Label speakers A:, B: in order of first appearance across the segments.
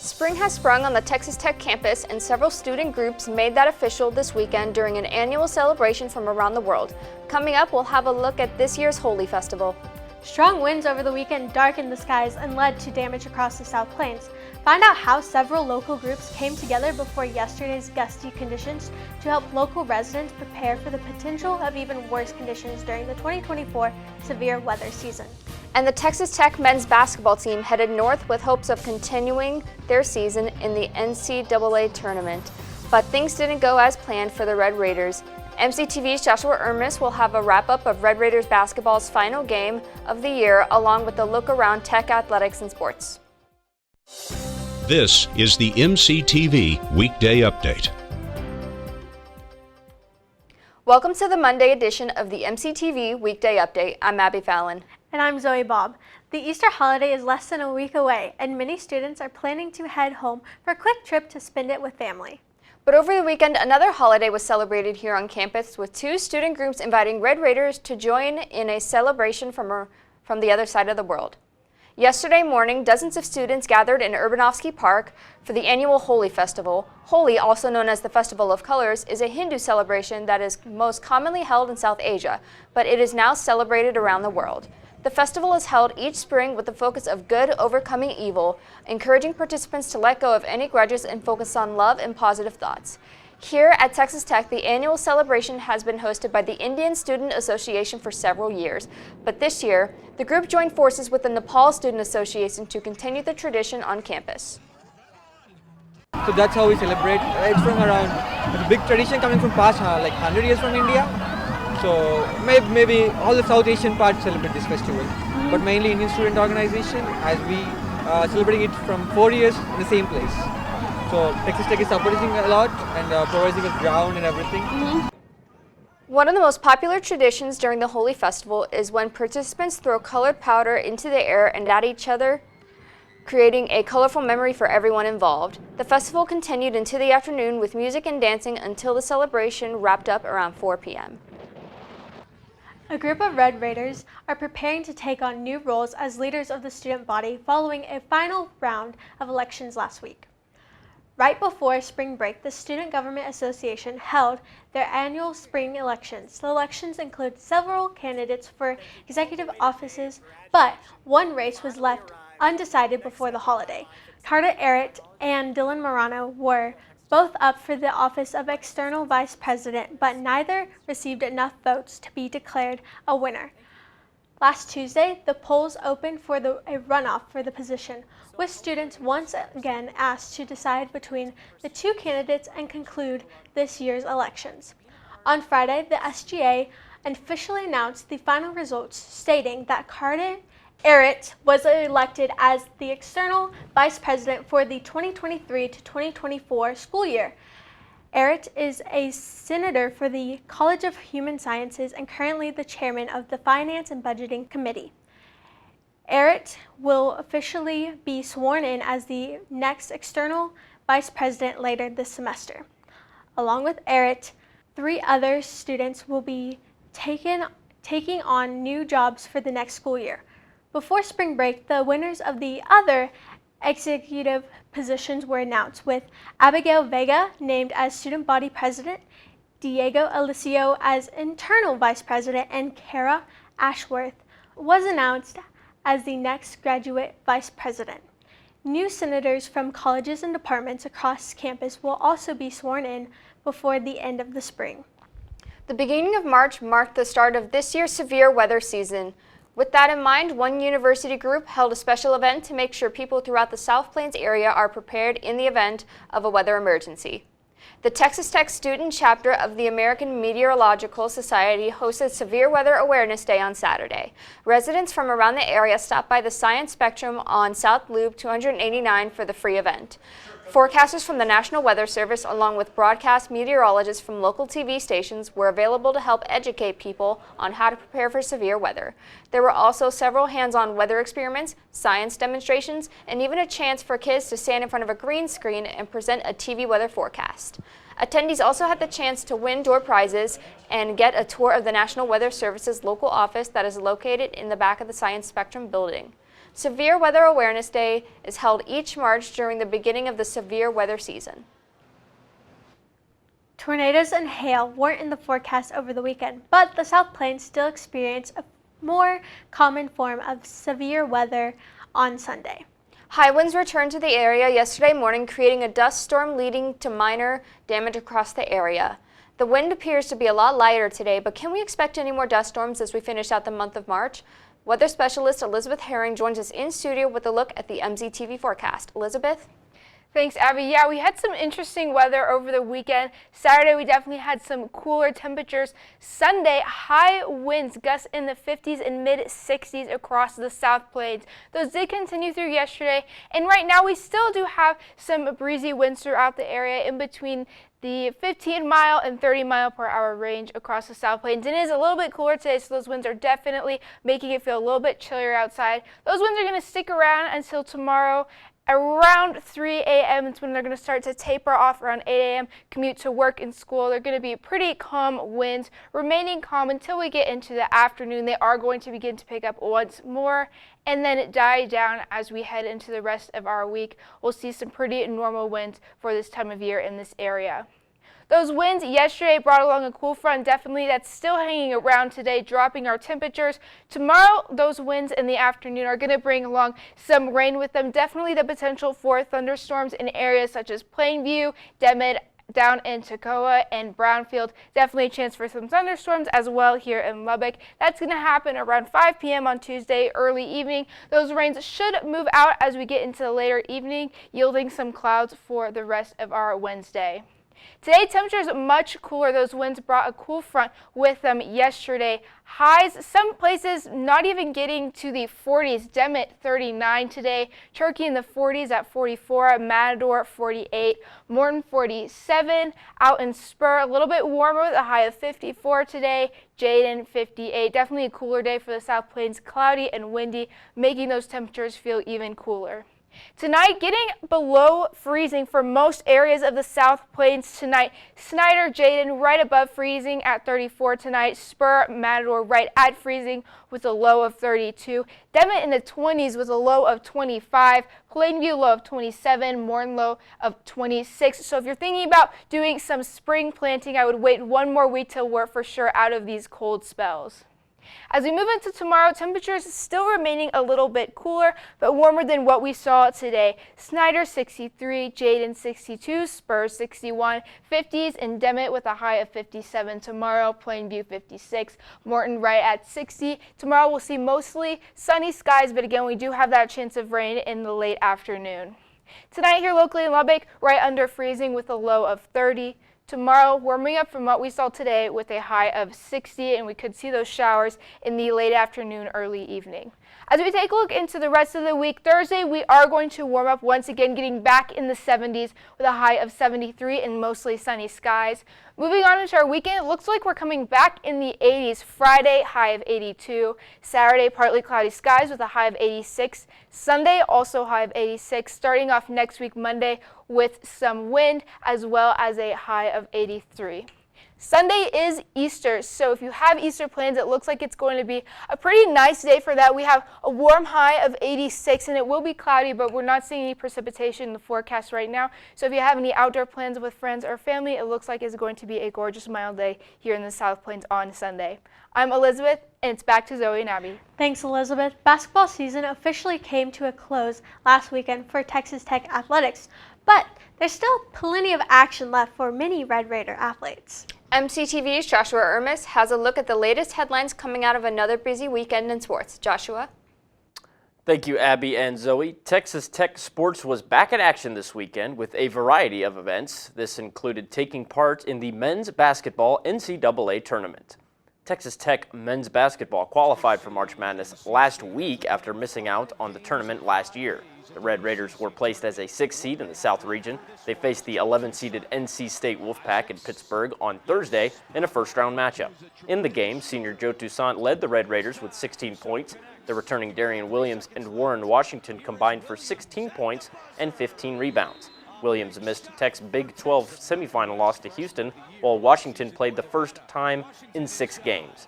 A: Spring has sprung on the Texas Tech campus, and several student groups made that official this weekend during an annual celebration from around the world. Coming up, we'll have a look at this year's Holy Festival.
B: Strong winds over the weekend darkened the skies and led to damage across the South Plains. Find out how several local groups came together before yesterday's gusty conditions to help local residents prepare for the potential of even worse conditions during the 2024 severe weather season.
A: And the Texas Tech men's basketball team headed north with hopes of continuing their season in the NCAA tournament. But things didn't go as planned for the Red Raiders. MCTV's Joshua Ermis will have a wrap-up of Red Raiders basketball's final game of the year, along with a look around Tech athletics and sports.
C: This is the MCTV Weekday Update.
A: Welcome to the Monday edition of the MCTV Weekday Update. I'm Abby Fallon.
B: And I'm Zoe Bobb. The Easter holiday is less than a week away, and many students are planning to head home for a quick trip to spend it with family.
A: But over the weekend, another holiday was celebrated here on campus, with two student groups inviting Red Raiders to join in a celebration from the other side of the world. Yesterday morning, dozens of students gathered in Urbanovsky Park for the annual Holi Festival. Holi, also known as the Festival of Colors, is a Hindu celebration that is most commonly held in South Asia, but it is now celebrated around the world. The festival is held each spring with the focus of good overcoming evil, encouraging participants to let go of any grudges and focus on love and positive thoughts. Here at Texas Tech, the annual celebration has been hosted by the Indian Student Association for several years, but this year, the group joined forces with the Nepal Student Association to continue the tradition on campus.
D: So that's how we celebrate. It's from around, it's a big tradition coming from past, like 100 years from India. So maybe all the South Asian parts celebrate this festival, but mainly Indian student organization, as we celebrating it from 4 years in the same place. So Texas Tech is supporting a lot and providing us ground and everything.
A: One of the most popular traditions during the Holi Festival is when participants throw colored powder into the air and at each other, creating a colorful memory for everyone involved. The festival continued into the afternoon with music and dancing until the celebration wrapped up around 4 p.m.
B: A group of Red Raiders are preparing to take on new roles as leaders of the student body following a final round of elections last week. Right before spring break, the Student Government Association held their annual spring elections. The elections include several candidates for executive offices, but one race was left undecided before the holiday. Carter Errit and Dylan Morano were both up for the office of external vice president, but neither received enough votes to be declared a winner. Last Tuesday, the polls opened for a runoff for the position, with students once again asked to decide between the two candidates and conclude this year's elections. On Friday, the SGA officially announced the final results, stating that Carter Errit was elected as the external vice president for the 2023 to 2024 school year. Errit is a senator for the College of Human Sciences and currently the chairman of the Finance and Budgeting Committee. Errit will officially be sworn in as the next external vice president later this semester. Along with Errit, 3 other students will be taking on new jobs for the next school year. Before spring break, the winners of the other executive positions were announced, with Abigail Vega named as student body president, Diego Alicio as internal vice president, and Kara Ashworth was announced as the next graduate vice president. New senators from colleges and departments across campus will also be sworn in before the end of the spring.
A: The beginning of March marked the start of this year's severe weather season. With that in mind, one university group held a special event to make sure people throughout the South Plains area are prepared in the event of a weather emergency. The Texas Tech student chapter of the American Meteorological Society hosted Severe Weather Awareness Day on Saturday. Residents from around the area stopped by the Science Spectrum on South Loop 289 for the free event. Forecasters from the National Weather Service, along with broadcast meteorologists from local TV stations, were available to help educate people on how to prepare for severe weather. There were also several hands-on weather experiments, science demonstrations, and even a chance for kids to stand in front of a green screen and present a TV weather forecast. Attendees also had the chance to win door prizes and get a tour of the National Weather Service's local office that is located in the back of the Science Spectrum building. Severe Weather Awareness Day is held each March during the beginning of the severe weather season.
B: Tornadoes and hail weren't in the forecast over the weekend, but the South Plains still experienced a more common form of severe weather on Sunday.
A: High winds returned to the area yesterday morning, creating a dust storm leading to minor damage across the area. The wind appears to be a lot lighter today, but can we expect any more dust storms as we finish out the month of March? Weather specialist Elisabeth Herring joins us in studio with a look at the MCTV forecast. Elizabeth?
E: Thanks, Abby. Yeah, we had some interesting weather over the weekend. Saturday, we definitely had some cooler temperatures. Sunday, high winds, gusts in the 50s and mid-60s across the South Plains. Those did continue through yesterday, and right now we still do have some breezy winds throughout the area in between the 15-mile and 30-mile-per-hour range across the South Plains. It is a little bit cooler today, so those winds are definitely making it feel a little bit chillier outside. Those winds are going to stick around until tomorrow. Around 3 a.m. is when they're going to start to taper off. Around 8 a.m. commute to work and school. They're going to be pretty calm winds, remaining calm until we get into the afternoon. They are going to begin to pick up once more and then die down as we head into the rest of our week. We'll see some pretty normal winds for this time of year in this area. Those winds yesterday brought along a cool front, definitely that's still hanging around today, dropping our temperatures. Tomorrow, those winds in the afternoon are going to bring along some rain with them, definitely the potential for thunderstorms in areas such as Plainview, Demet, down in Toccoa and Brownfield. Definitely a chance for some thunderstorms as well here in Lubbock. That's going to happen around 5 p.m. on Tuesday, early evening. Those rains should move out as we get into the later evening, yielding some clouds for the rest of our Wednesday. Today, temperatures much cooler. Those winds brought a cool front with them yesterday. Highs, some places not even getting to the 40s. Demet 39 today. Turkey in the 40s at 44. Matador 48. Morton 47. Out in Spur, a little bit warmer with a high of 54 today. Jayden 58. Definitely a cooler day for the South Plains. Cloudy and windy, making those temperatures feel even cooler. Tonight, getting below freezing for most areas of the South Plains tonight. Snyder, Jayden right above freezing at 34 tonight. Spur, Matador right at freezing with a low of 32. Demet in the 20s with a low of 25. Plainview low of 27. Morton low of 26. So if you're thinking about doing some spring planting, I would wait one more week till we're for sure out of these cold spells. As we move into tomorrow, temperatures still remaining a little bit cooler, but warmer than what we saw today. Snyder 63, Jayden 62, Spurs 61, 50s in Demet with a high of 57 tomorrow, Plainview 56, Morton right at 60. Tomorrow we'll see mostly sunny skies, but again, we do have that chance of rain in the late afternoon. Tonight here locally in Lubbock, right under freezing with a low of 30. Tomorrow, warming up from what we saw today with a high of 60, and we could see those showers in the late afternoon, early evening. As we take a look into the rest of the week, Thursday, we are going to warm up once again, getting back in the 70s with a high of 73 and mostly sunny skies. Moving on into our weekend, it looks like we're coming back in the 80s. Friday, high of 82. Saturday, partly cloudy skies with a high of 86. Sunday, also high of 86. Starting off next week, Monday, with some wind as well as a high of 83. Sunday is Easter, so if you have Easter plans, it looks like it's going to be a pretty nice day for that. We have a warm high of 86, and it will be cloudy, but we're not seeing any precipitation in the forecast right now. So if you have any outdoor plans with friends or family, it looks like it's going to be a gorgeous, mild day here in the South Plains on Sunday. I'm Elizabeth, and it's back to Zoe and Abby.
B: Thanks, Elizabeth. Basketball season officially came to a close last weekend for Texas Tech athletics, but there's still plenty of action left for many Red Raider athletes.
A: MCTV's Joshua Ermis has a look at the latest headlines coming out of another busy weekend in sports. Joshua?
F: Thank you, Abby and Zoe. Texas Tech sports was back in action this weekend with a variety of events. This included taking part in the men's basketball NCAA tournament. Texas Tech men's basketball qualified for March Madness last week after missing out on the tournament last year. The Red Raiders were placed as a 6th seed in the South region. They faced the 11-seeded NC State Wolfpack in Pittsburgh on Thursday in a first-round matchup. In the game, senior Joe Toussaint led the Red Raiders with 16 points. The returning Darian Williams and Warren Washington combined for 16 points and 15 rebounds. Williams missed Tech's Big 12 semifinal loss to Houston, while Washington played the first time in 6 games.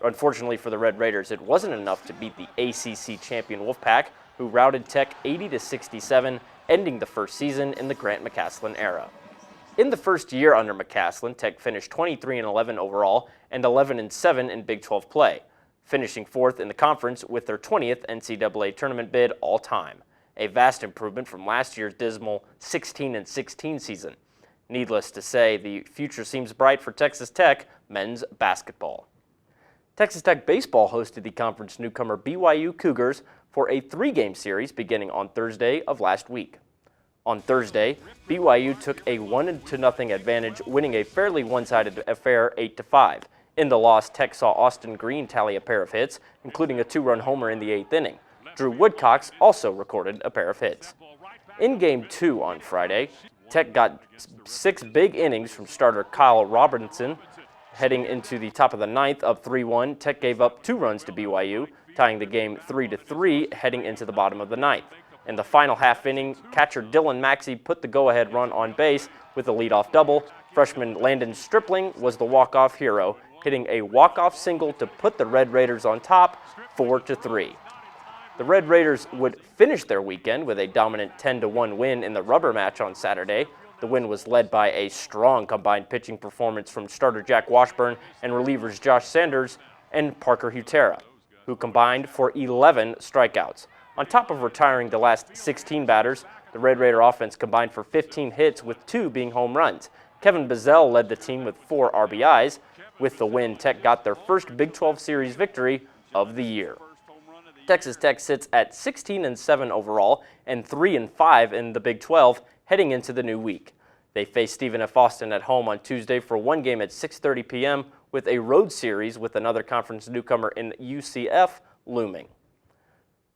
F: Unfortunately for the Red Raiders, it wasn't enough to beat the ACC champion Wolfpack, who routed Tech 80-67, ending the first season in the Grant McCasland era. In the first year under McCasland, Tech finished 23-11 overall and 11-7 in Big 12 play, finishing fourth in the conference with their 20th NCAA tournament bid all time, a vast improvement from last year's dismal 16-16 season. Needless to say, the future seems bright for Texas Tech men's basketball. Texas Tech baseball hosted the conference newcomer BYU Cougars for a 3-game series beginning on Thursday of last week. On Thursday, BYU took a 1-0 advantage, winning a fairly one-sided affair 8-5. In the loss, Tech saw Austin Green tally a pair of hits, including a 2-run homer in the 8th inning. Drew Woodcox also recorded a pair of hits. In Game 2 on Friday, Tech got 6 big innings from starter Kyle Robinson. Heading into the top of the 9th up 3-1, Tech gave up 2 runs to BYU, tying the game 3-3 heading into the bottom of the 9th. In the final half inning, catcher Dylan Maxey put the go-ahead run on base with a leadoff double. Freshman Landon Stripling was the walk-off hero, hitting a walk-off single to put the Red Raiders on top 4-3. The Red Raiders would finish their weekend with a dominant 10-1 win in the rubber match on Saturday. The win was led by a strong combined pitching performance from starter Jack Washburn and relievers Josh Sanders and Parker Hutera, who combined for 11 strikeouts. On top of retiring the last 16 batters, the Red Raider offense combined for 15 hits, with 2 being home runs. Kevin Bazell led the team with 4 RBIs. With the win, Tech got their first Big 12 Series victory of the year. Texas Tech sits at 16-7 overall and 3-5 in the Big 12 heading into the new week. They face Stephen F. Austin at home on Tuesday for one game at 6:30 p.m. with a road series with another conference newcomer in UCF looming.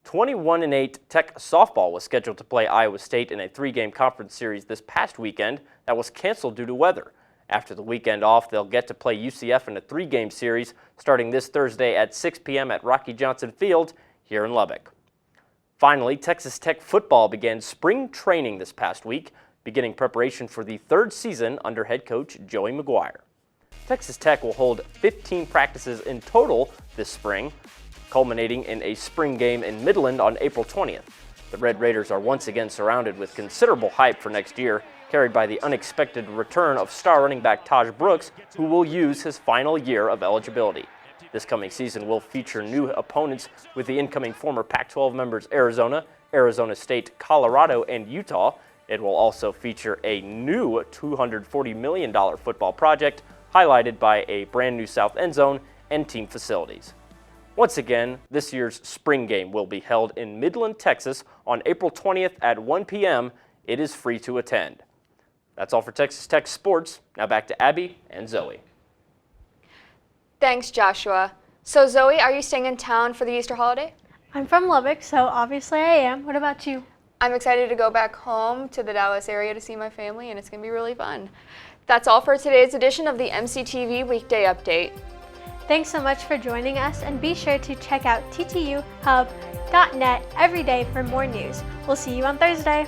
F: 21-8 Tech softball was scheduled to play Iowa State in a 3-game conference series this past weekend that was canceled due to weather. After the weekend off, they'll get to play UCF in a 3-game series starting this Thursday at 6 p.m. at Rocky Johnson Field here in Lubbock. Finally, Texas Tech football began spring training this past week, beginning preparation for the 3rd season under head coach Joey McGuire. Texas Tech will hold 15 practices in total this spring, culminating in a spring game in Midland on April 20th. The Red Raiders are once again surrounded with considerable hype for next year, carried by the unexpected return of star running back Taj Brooks, who will use his final year of eligibility. This coming season will feature new opponents with the incoming former Pac-12 members Arizona, Arizona State, Colorado, and Utah. It will also feature a new $240 million football project highlighted by a brand new south end zone and team facilities. Once again, this year's spring game will be held in Midland, Texas on April 20th at 1 p.m. It is free to attend. That's all for Texas Tech Sports. Now back to Abby and Zoe.
A: Thanks, Joshua. So Zoe, are you staying in town for the Easter holiday?
B: I'm from Lubbock, so obviously I am. What about you?
A: I'm excited to go back home to the Dallas area to see my family, and it's going to be really fun. That's all for today's edition of the MCTV Weekday Update.
B: Thanks so much for joining us, and be sure to check out ttuhub.net every day for more news. We'll see you on Thursday.